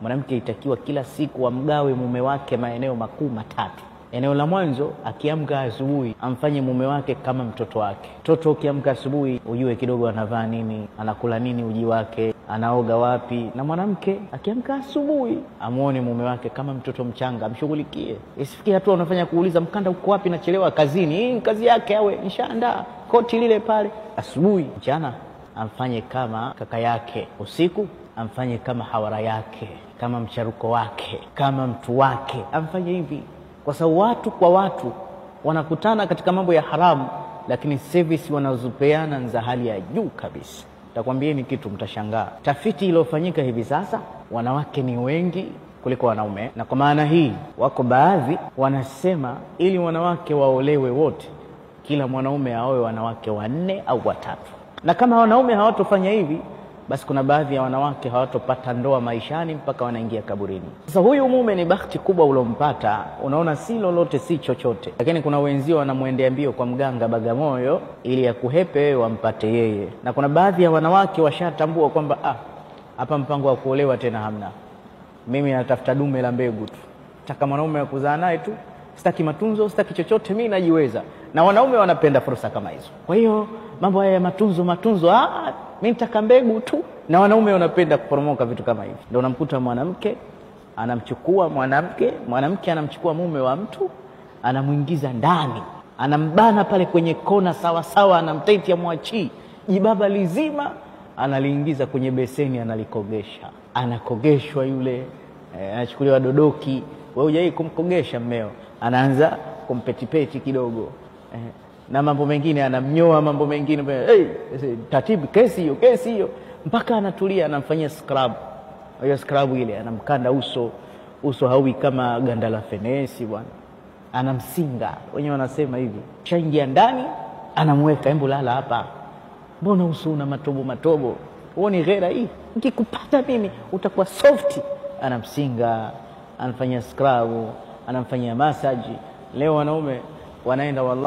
Mwanamke itakiwa kila siku amgawe mume wake maeneo makuu matatu. Eneo la mwanzo, akiamka asubuhi amfanye mume wake kama mtoto wake. Mtoto ukiamka asubuhi ujue kidogo anavaa nini, anakula nini uji wake, anaoga wapi. Na mwanamke akiamka asubuhi amuone mume wake kama mtoto mchanga, amshughulikie. Isifikie hatua unafanya kuuliza mkanda uko wapi, nachelewa kazini. Hii kazi yake, awe nishaandaa koti lile pale. Asubuhi, mchana amfanye kama kaka yake, usiku amfanye kama hawara yake, kama mcharuko wake, kama mtu wake. Amfanye hivi kwa sababu watu kwa watu wanakutana katika mambo ya haramu, lakini service wanazopeana za hali ya juu kabisa. Takwambieni kitu mtashangaa. Tafiti iliyofanyika hivi sasa, wanawake ni wengi kuliko wanaume, na kwa maana hii wako baadhi wanasema ili wanawake waolewe wote, kila mwanaume aoe wanawake 4 au 3. Na kama wanaume hawatofanya hivi, basi kuna baadhi ya wanawake hawatopata ndoa maishani mpaka wanaingia kaburini. Sasa huyu mume ni bahati kubwa ulompata, unaona si lolote si chochote, lakini kuna wenzio wanamwendea mbio kwa mganga Bagamoyo ili akuhepe wewe wampate yeye. Na kuna baadhi ya wanawake washatambua kwamba hapa mpango wa kuolewa tena hamna, mimi natafuta dume la mbegu tu, nataka mwanaume wa kuzaa naye tu, sitaki matunzo, sitaki chochote, mimi najiweza. Na wanaume wanapenda fursa kama hizo. Kwa hiyo mambo haya ya matunzo mimi nataka mbegu tu, na wanaume wanapenda kuporomoka vitu kama hivi. Ndio unamkuta mwanamke anamchukua mwanamke anamchukua mume wa mtu, anamuingiza ndani, anambana pale kwenye kona sawa sawa, anamtaiti amwachii, jibaba lizima analiingiza kwenye beseni, analikogesha, anakogeshwa yule, anachukuliwa dodoki. Wewe hujai kumkogesha mmeo, anaanza kumpetipeti kidogo, na mambo mengine anamnyoa, mambo mengine tatibu, kesi hiyo, mpaka anatulia, anamfanyia scrub. Hiyo scrub ile anamkanda uso haui kama ganda la fenesi bwana, anamsinga, wenyewe wanasema hivi. Shaingia ndani, anamweka, hebu lala hapa, mbona uso una matobo, uone ghera hii, nikikupata mimi utakuwa soft. Anamsinga, anafanyia scrub, anamfanyia massage. Leo wanaume wanaenda wallahi